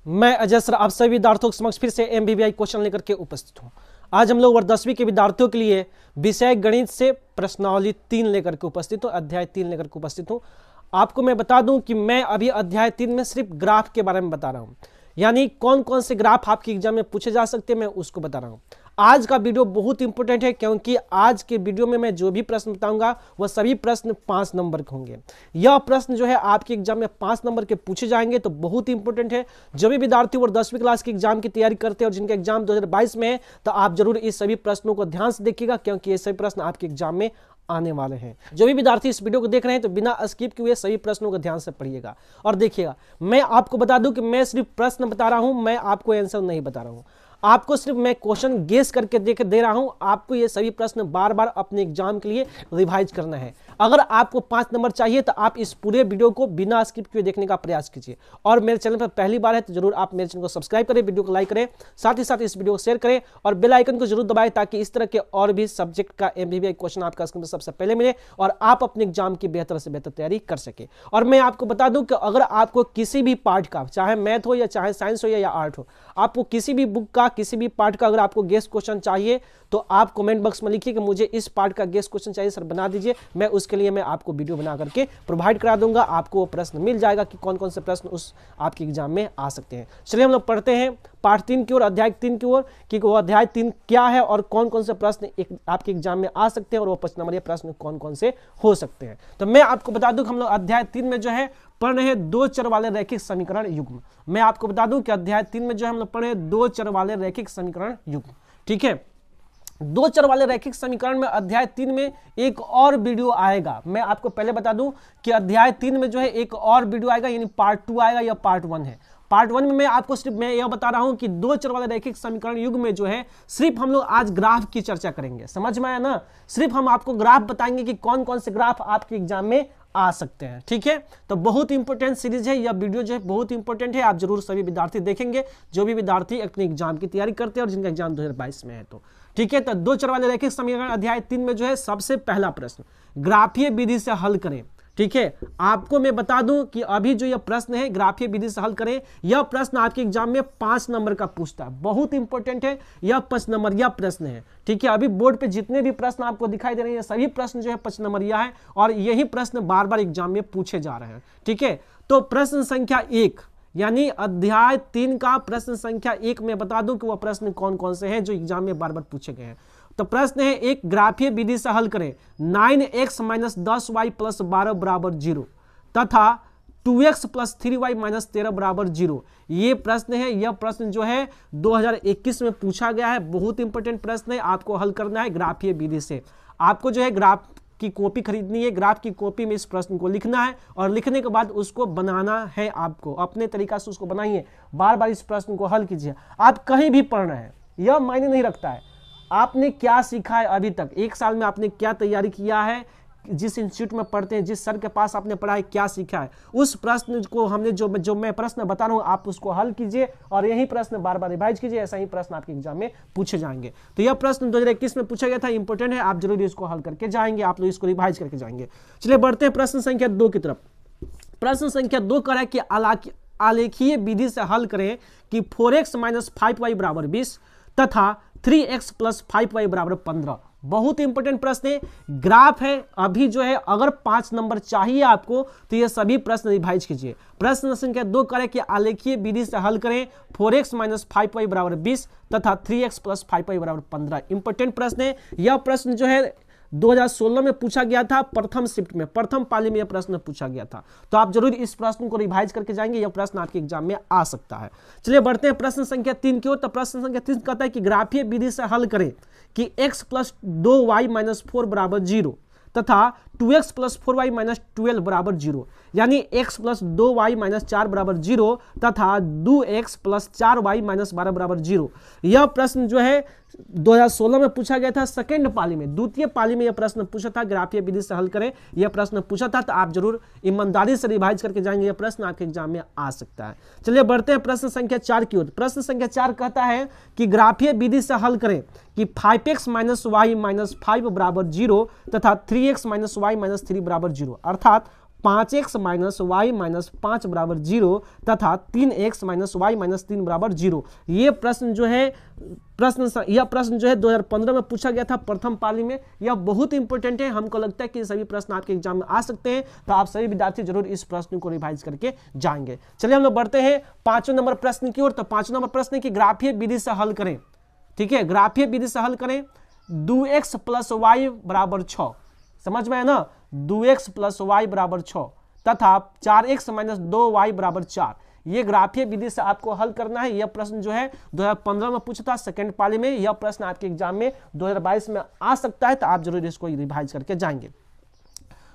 मैं अजय सर आप सभी विद्यार्थियों के समक्ष फिर से एमबीबीआई क्वेश्चन लेकर के उपस्थित हूं। आज हम लोग वर्ग 10वीं के विद्यार्थियों के लिए विषय गणित से प्रश्नावली 3 लेकर के उपस्थित हूं, अध्याय 3 लेकर के उपस्थित हूं। आपको मैं बता दूं कि मैं अभी अध्याय 3 में सिर्फ ग्राफ के बारे में बता रहा हूं, यानी कौन कौन से ग्राफ आपके एग्जाम में पूछे जा सकते हैं मैं उसको बता रहा हूं। आज का वीडियो बहुत इंपॉर्टेंट है क्योंकि आज के वीडियो में मैं जो भी प्रश्न बताऊंगा वह सभी प्रश्न 5 नंबर के होंगे। यह प्रश्न जो है आपके एग्जाम में 5 नंबर के पूछे जाएंगे, तो बहुत इंपॉर्टेंट है। जो भी विद्यार्थी और 10वीं क्लास के एग्जाम की तैयारी करते हैं और जिनका एग्जाम 2022 में है, तो आप जरूर इस सभी प्रश्नों को ध्यान से देखिएगा क्योंकि ये सभी प्रश्न आपके एग्जाम में आने वाले हैं। जो भी विद्यार्थी इस वीडियो को देख रहे हैं तो बिना स्किप किए सभी प्रश्नों को ध्यान से पढ़िएगा और देखिएगा। मैं आपको बता दूं कि मैं सिर्फ प्रश्न बता रहा हूं, मैं आपको आंसर नहीं बता रहा हूं। आपको सिर्फ मैं क्वेश्चन गेस करके दे रहा हूं। आपको ये सभी प्रश्न बार बार अपने एग्जाम के लिए रिवाइज करना है। अगर आपको 5 नंबर चाहिए तो आप इस पूरे वीडियो को बिना स्किप किए देखने का प्रयास कीजिए। और मेरे चैनल पर पहली बार है तो जरूर आप मेरे चैनल को सब्सक्राइब करें, वीडियो को लाइक करें, साथ ही साथ इस वीडियो को शेयर करें और बेल आइकन को जरूर दबाएं ताकि इस तरह के और भी सब्जेक्ट का एमबीबीआई क्वेश्चन आपका स्क्रीन पर सबसे पहले मिले और आप अपने एग्जाम की बेहतर से बेहतर तैयारी कर सके। और मैं आपको बता दूं कि अगर आपको किसी भी पार्ट का, चाहे मैथ हो या चाहे साइंस हो या आर्ट हो, आपको किसी भी बुक का किसी भी पार्ट का अगर आपको गेस्ट क्वेश्चन चाहिए तो आप कमेंट बॉक्स में लिखिए कि मुझे इस पार्ट का गेस्ट क्वेश्चन चाहिए सर, बना दीजिए। मैं उसके लिए मैं आपको वीडियो बना करके प्रोवाइड करा दूंगा। आपको वो प्रश्न मिल जाएगा कि कौन कौन से प्रश्न उस आपके एग्जाम में आ सकते हैं। चलिए हम लोग पढ़ते हैं पार्ट 3 की ओर, अध्याय 3 की ओर कि वो अध्याय 3 क्या है और कौन कौन से प्रश्न आपके एग्जाम में आ सकते हैं और वो 5 नंबर प्रश्न कौन कौन से हो सकते हैं। तो मैं आपको बता दूं कि हम लोग अध्याय 3 में जो है पढ़ रहे हैं 2 चर वाले रैखिक समीकरण युग्म। मैं आपको बता दूं कि अध्याय 3 में जो है हम लोग पढ़े 2 चर वाले रैखिक समीकरण युग्म। ठीक है, 2 चर वाले रैखिक समीकरण में अध्याय 3 में एक और वीडियो आएगा। मैं आपको पहले बता दूं कि अध्याय 3 में जो है एक और वीडियो आएगा, यानी पार्ट 2 आएगा या पार्ट 1 है। पार्ट 1 में मैं आपको सिर्फ मैं यह बता रहा हूं कि 2 चर वाले रैखिक समीकरण युग्म में जो है सिर्फ हम लोग आज ग्राफ की चर्चा करेंगे। समझ में आया ना? सिर्फ हम आपको ग्राफ बताएंगे कि कौन कौन से ग्राफ आपके एग्जाम में आ सकते हैं। ठीक है, तो बहुत इंपॉर्टेंट सीरीज है यह वीडियो, जो है बहुत इंपॉर्टेंट है। आप जरूर सभी विद्यार्थी देखेंगे, जो भी विद्यार्थी अपने एग्जाम की तैयारी करते हैं और जिनका एग्जाम 2022 में है। तो ठीक है, तो 2 चर वाले रैखिक समीकरण अध्याय 3 में जो है सबसे पहला प्रश्न ग्राफीय विधि से हल करें। ठीक है, आपको मैं बता दूं कि अभी जो यह प्रश्न है ग्राफीय विधि से हल करें, यह प्रश्न आपके एग्जाम में 5 नंबर का पूछता है। बहुत इंपॉर्टेंट है, यह 5 नंबरिया प्रश्न है। ठीक है, अभी बोर्ड पे जितने भी प्रश्न आपको दिखाई दे रहे हैं सभी प्रश्न जो है 5 नंबरिया है और यही प्रश्न बार बार एग्जाम में पूछे जा रहे हैं। ठीक है, तो प्रश्न संख्या 1 यानी अध्याय 3 का प्रश्न संख्या 1 में बता दूं कि वह प्रश्न कौन कौन से हैं जो एग्जाम में बार बार पूछे गए हैं। तो प्रश्न है एक ग्राफीय विधि से हल करें 9x - 10y + 12 = 0 तथा 2x + 3y - 13 = 0। ये प्रश्न है, यह प्रश्न जो है 2021 में पूछा गया है। बहुत इंपॉर्टेंट प्रश्न है, आपको हल करना है ग्राफीय विधि से। आपको जो है ग्राफ की कॉपी खरीदनी है, ग्राफ की कॉपी में इस प्रश्न को लिखना है और लिखने के बाद उसको बनाना है। आपको अपने तरीका से उसको बनाइए, बार बार इस प्रश्न को हल कीजिए। आप कहीं भी पढ़ रहे हैं यह मायने नहीं रखता है आपने क्या सीखा है अभी तक, 1 साल में आपने क्या तैयारी किया है, जिस इंस्टीट्यूट में पढ़ते हैं, जिस सर के पास आपने पढ़ा है, क्या सीखा है, उस प्रश्न को हमने जो मैं प्रश्न बता रहा हूं आप उसको हल कीजिए और यही प्रश्न बार बार रिवाइज कीजिए। ऐसा ही प्रश्न आपके एग्जाम में पूछे जाएंगे। तो यह प्रश्न 2021 में पूछा गया था, इंपॉर्टेंट है, आप जरूर इसको हल करके जाएंगे, आप लोग इसको रिवाइज करके जाएंगे। चलिए बढ़ते हैं प्रश्न संख्या 2 की तरफ। प्रश्न संख्या 2 कह रहा है कि आलेखीय विधि से हल करें कि 4x - 5y = 20 तथा 3x + 5y = 15। बहुत इंपॉर्टेंट प्रश्न है, ग्राफ है। अभी जो है अगर 5 नंबर चाहिए आपको तो ये सभी प्रश्न रिवाइज कीजिए। प्रश्न संख्या 2 करें कि आलेखीय विधि से हल करें 4x - 5y = 20 तथा 3x + 5y = 15। इंपॉर्टेंट प्रश्न है। यह प्रश्न जो है 2016 में पूछा गया था, प्रथम शिफ्ट में, प्रथम पाली में यह प्रश्न पूछा गया था। तो आप जरूर इस प्रश्न को रिवाइज करके जाएंगे, यह प्रश्न आपके एग्जाम में आ सकता है। चलिए बढ़ते हैं प्रश्न संख्या 3 की ओर। तो प्रश्न संख्या 3 कहता है कि ग्राफीय विधि से हल करें कि x + 2y - 4 = 0 तथा 2x + 4y - 12 = 0, यानी x + 2y - 4 = 0 तथा 2x + 4y - 12 = 0। यह प्रश्न जो है 2016 में पूछा गया था, सेकेंड पाली में, द्वितीय पाली में यह प्रश्न पूछा था। ग्राफीय विधि से हल करें यह प्रश्न पूछा था, तो आप जरूर ईमानदारी से रिवाइज करके जाएंगे, यह प्रश्न आपके एग्जाम में आ सकता है। चलिए बढ़ते हैं प्रश्न संख्या 4 की ओर। प्रश्न संख्या 4 कहता है कि ग्राफीय विधि से हल करें कि 5x - y - 5 = 0 तथा 3x - y - 3 = 0, अर्थात 5x माइनस वाई माइनस 5 बराबर 0 तथा 3x माइनस वाई माइनस 3 बराबर 0। ये प्रश्न जो है यह प्रश्न जो है 2015 में पूछा गया था प्रथम पाली में। यह बहुत इंपॉर्टेंट है, हमको लगता है कि सभी प्रश्न आपके एग्जाम में आ सकते हैं, तो आप सभी विद्यार्थी जरूर इस प्रश्न को रिवाइज करके जाएंगे। चलिए हम लोग बढ़ते हैं 5वें नंबर प्रश्न की ओर। तो 5वां नंबर प्रश्न है कि ग्राफीय विधि से हल करें। ठीक है, ग्राफीय विधि से हल करें 2x प्लस वाई बराबर 6, समझ में है ना, 2x प्लस वाई बराबर 6 तथा 4x माइनस 2y बराबर 4। ये ग्राफीय विधि से आपको हल करना है। यह प्रश्न जो है 2015 में पूछा था सेकंड पाली में। यह प्रश्न आपके एग्जाम में 2022 में आ सकता है, तो आप जरूर इसको रिवाइज करके जाएंगे।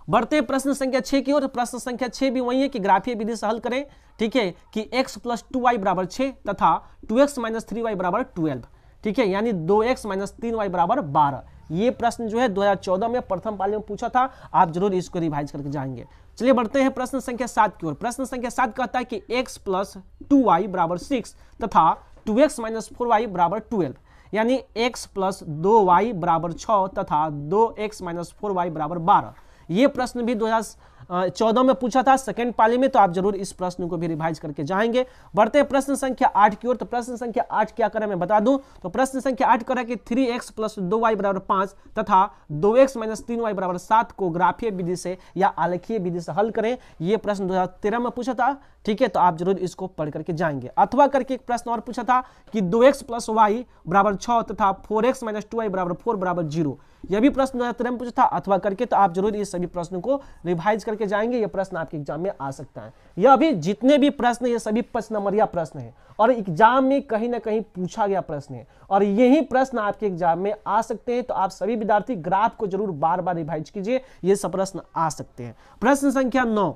बढ़ते हैं प्रश्न संख्या 6 की ओर। प्रश्न संख्या 6 भी वही है कि ग्राफीय विधि से हल करें। ठीक है, कि x प्लस 2y बराबर 6 तथा 2x माइनस 3y बराबर 12। ठीक है, यानी 2x माइनस 3y बराबर 12। ये प्रश्न जो है 2014 में प्रथम पाली में पूछा था, आप जरूर इसको रिवाइज करके जाएंगे। चलिए बढ़ते हैं प्रश्न संख्या 7 की ओर। प्रश्न संख्या 7 कहता है कि x प्लस 2y बराबर 6 तथा 2x माइनस 4y बराबर 12, यानी x प्लस 2y बराबर 6 तथा 2x माइनस 4y बराबर 12। ये प्रश्न भी 2014 में पूछा था सेकंड पाली में, तो आप जरूर इस प्रश्न को भी रिवाइज करके जाएंगे। बढ़ते हैं प्रश्न संख्या 8 की ओर। तो प्रश्न संख्या 8 क्या करें मैं बता दूं। तो प्रश्न संख्या 8 करें कि 3x प्लस 2y बराबर 5 तथा 2x माइनस 3y बराबर 7 को ग्राफीय विधि से या आलेखीय विधि से हल करें। ये प्रश्न 2013 में पूछा था। ठीक है, तो आप जरूर इसको पढ़ करके जाएंगे। अथवा करके एक प्रश्न और पूछा था कि 2x प्लस वाई बराबर 6 तथा 4x माइनस 2y बराबर 4 बराबर 0। यह भी प्रश्न 2013 में पूछा था अथवा करके, तो आप जरूर इस सभी प्रश्नों को रिवाइज करके जाएंगे। यह प्रश्न आपके एग्जाम में आ सकता है। यह भी जितने भी प्रश्न ये सभी 5 नंबरिया प्रश्न है और एग्जाम में कहीं ना कहीं पूछा गया प्रश्न है और यही प्रश्न आपके एग्जाम में आ सकते हैं। तो आप सभी विद्यार्थी ग्राफ को जरूर बार बार रिवाइज कीजिए, ये सब प्रश्न आ सकते हैं। प्रश्न संख्या 9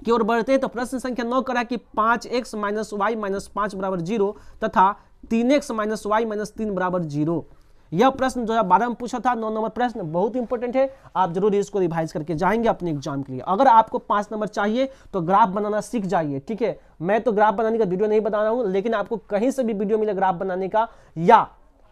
की ओर बढ़ते हैं। तो प्रश्न संख्या 9 करा कि 5x माइनस वाई माइनस 5 बराबर 0 तथा 3x माइनस वाई माइनस 3 बराबर 0। यह प्रश्न 2012 में पूछा था। 9 नंबर प्रश्न बहुत इंपॉर्टेंट है, आप जरूर इसको रिवाइज करके जाएंगे अपने एग्जाम के लिए। अगर आपको 5 नंबर चाहिए तो ग्राफ बनाना सीख जाइए। ठीक है, मैं तो ग्राफ बनाने का वीडियो नहीं बना रहा हूं, लेकिन आपको कहीं से भी वीडियो मिले ग्राफ बनाने का, या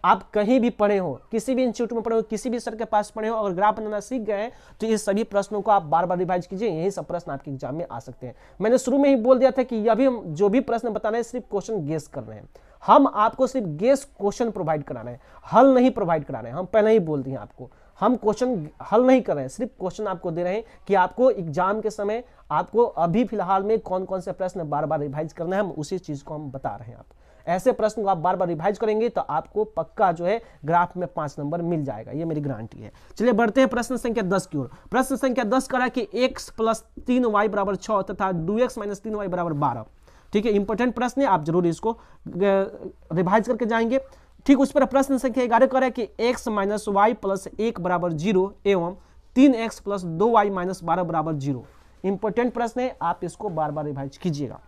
आप कहीं भी पढ़े हो, किसी भी इंस्टीट्यूट में पढ़े हो, किसी भी सर के पास पढ़े हो, अगर ग्राफ बनाना सीख गए हैं तो ये सभी प्रश्नों को आप बार बार रिवाइज कीजिए। यही सब प्रश्न आपके एग्जाम में आ सकते हैं। मैंने शुरू में ही बोल दिया था कि यह भी जो भी प्रश्न बता रहे हैं सिर्फ क्वेश्चन गेस कर रहे हैं। हम आपको सिर्फ गेस क्वेश्चन प्रोवाइड करा रहे हैं, हल नहीं प्रोवाइड करा रहे हैं। हम पहले ही बोल दिए आपको, हम क्वेश्चन हल नहीं कर रहे हैं, सिर्फ क्वेश्चन आपको दे रहे हैं कि आपको एग्जाम के समय आपको अभी फिलहाल में कौन कौन से प्रश्न बार बार रिवाइज करना है, हम उसी चीज को हम बता रहे हैं। आप ऐसे प्रश्न को आप बार बार रिवाइज करेंगे तो आपको पक्का जो है ग्राफ में 5 नंबर मिल जाएगा, ये मेरी गारंटी है। चलिए बढ़ते हैं प्रश्न संख्या 10 की ओर। प्रश्न संख्या 10 करा कि x प्लस 3y बराबर 6 तथा 2x माइनस 3y बराबर 12। ठीक है, इंपॉर्टेंट प्रश्न है, आप जरूर इसको रिवाइज करके जाएंगे। ठीक उस पर प्रश्न संख्या 11 करें कि x माइनस वाई प्लस 1 बराबर 0 एवं 3x प्लस 2y माइनस 12 बराबर 0। इंपॉर्टेंट प्रश्न है, आप इसको बार बार रिवाइज कीजिएगा।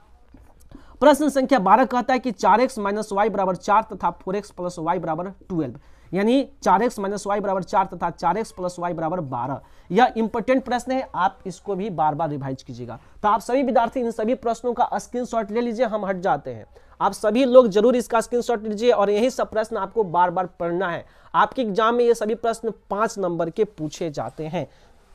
प्रश्न संख्या 12 कहता है कि 4x माइनस वाई बराबर 4 तथा 4x प्लस वाई बराबर 12, यानी 4x माइनस वाई बराबर 4 तथा 4x प्लस वाई बराबर 12। यह इंपॉर्टेंट प्रश्न है, आप इसको भी बार बार रिवाइज कीजिएगा। तो आप सभी विद्यार्थी इन सभी प्रश्नों का स्क्रीनशॉट ले लीजिए, हम हट जाते हैं। आप सभी लोग जरूर इसका स्क्रीनशॉट लीजिए और यही सब प्रश्न आपको बार बार पढ़ना है। आपके एग्जाम में ये सभी प्रश्न 5 नंबर के पूछे जाते हैं।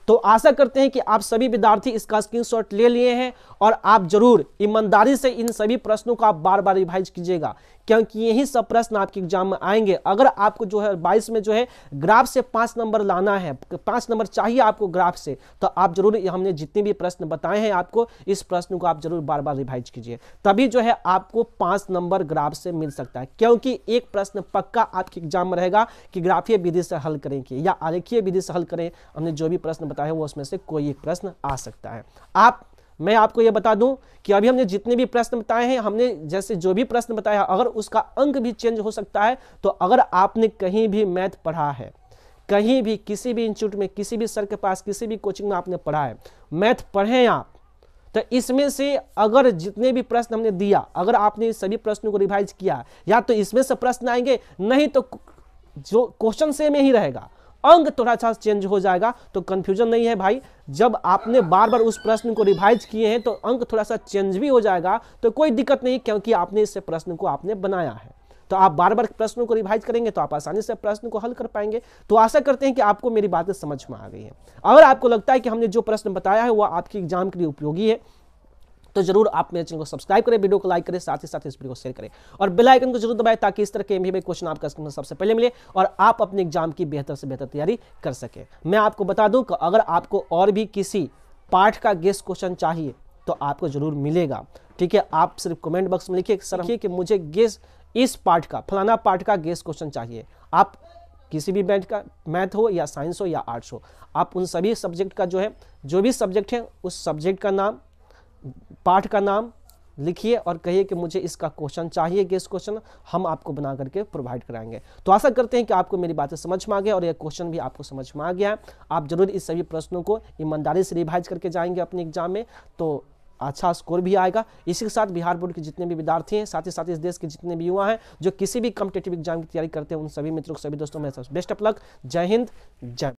तो आशा करते हैं कि आप सभी विद्यार्थी इसका स्क्रीनशॉट ले लिए हैं और आप जरूर ईमानदारी से इन सभी प्रश्नों को आप बार बार रिवाइज कीजिएगा, क्योंकि यही सब प्रश्न आपके एग्जाम में आएंगे। अगर आपको जो है 22 में जो है ग्राफ से 5 नंबर लाना है, 5 नंबर चाहिए आपको ग्राफ से, तो आप जरूर हमने जितने भी प्रश्न बताए हैं आपको, इस प्रश्न को आप जरूर बार बार रिवाइज कीजिए, तभी जो है आपको 5 नंबर ग्राफ से मिल सकता है। क्योंकि एक प्रश्न पक्का आपके एग्जाम में रहेगा कि ग्राफीय विधि से हल करेंगे या आलेखीय विधि से हल करें। हमने जो भी प्रश्न बताए हैं वो उसमें से कोई एक प्रश्न आ सकता है। मैं आपको यह बता दूं कि अभी हमने जितने भी प्रश्न बताए हैं, हमने जैसे जो भी प्रश्न बताया, अगर उसका अंक भी चेंज हो सकता है, तो अगर आपने कहीं भी मैथ पढ़ा है, कहीं भी किसी भी इंस्टीट्यूट में, किसी भी सर के पास, किसी भी कोचिंग में आपने पढ़ा है, मैथ पढ़े हैं आप, तो इसमें से अगर जितने भी प्रश्न हमने दिया, अगर आपने इस सभी प्रश्नों को रिवाइज किया, या तो इसमें से प्रश्न आएंगे, नहीं तो जो क्वेश्चन सेम ही रहेगा, अंक थोड़ा सा चेंज हो जाएगा। तो कंफ्यूजन नहीं है भाई, जब आपने बार बार उस प्रश्न को रिवाइज किए हैं तो अंक थोड़ा सा चेंज भी हो जाएगा, तो कोई दिक्कत नहीं, क्योंकि आपने इस प्रश्न को आपने बनाया है। तो आप बार बार प्रश्नों को रिवाइज करेंगे तो आप आसानी से प्रश्न को हल कर पाएंगे। तो आशा करते हैं कि आपको मेरी बातें समझ में आ गई है। अगर आपको लगता है कि हमने जो प्रश्न बताया है वह आपके एग्जाम के लिए उपयोगी है तो जरूर आप मेरे चैनल को सब्सक्राइब करें, वीडियो को लाइक करें, साथ ही साथ इस वीडियो को शेयर करें और बेल आइकन को जरूर दबाएं ताकि इस तरह के एमबीबीआई क्वेश्चन आपका स्क्रीन पर सबसे पहले मिले और आप अपने एग्जाम की बेहतर से बेहतर तैयारी कर सके। मैं आपको बता दूं कि अगर आपको और भी किसी पार्ट का गेस्ट क्वेश्चन चाहिए तो आपको जरूर मिलेगा, ठीक है। आप सिर्फ कमेंट बॉक्स में लिखिए सर कि मुझे गेस्ट इस पार्ट का फलाना पार्ट का गेस्ट क्वेश्चन चाहिए। आप किसी भी मैथ हो या साइंस हो या आर्ट्स हो, आप उन सभी सब्जेक्ट का जो भी सब्जेक्ट है उस सब्जेक्ट का नाम, पार्ट का नाम लिखिए और कहिए कि मुझे इसका क्वेश्चन चाहिए, गेस्ट क्वेश्चन, हम आपको बना करके प्रोवाइड कराएंगे। तो आशा करते हैं कि आपको मेरी बातें समझ में आ गया और यह क्वेश्चन भी आपको समझ में आ गया है। आप जरूर इस सभी प्रश्नों को ईमानदारी से रिवाइज करके जाएंगे अपने एग्जाम में तो अच्छा स्कोर भी आएगा। इसी के साथ बिहार बोर्ड के जितने भी विद्यार्थी हैं, साथ ही साथ इस देश के जितने भी युवा हैं जो किसी भी कॉम्पिटिटिव एग्जाम की तैयारी करते हैं, उन सभी मित्रों को, सभी दोस्तों में बेस्ट ऑफ लक। जय हिंद, जय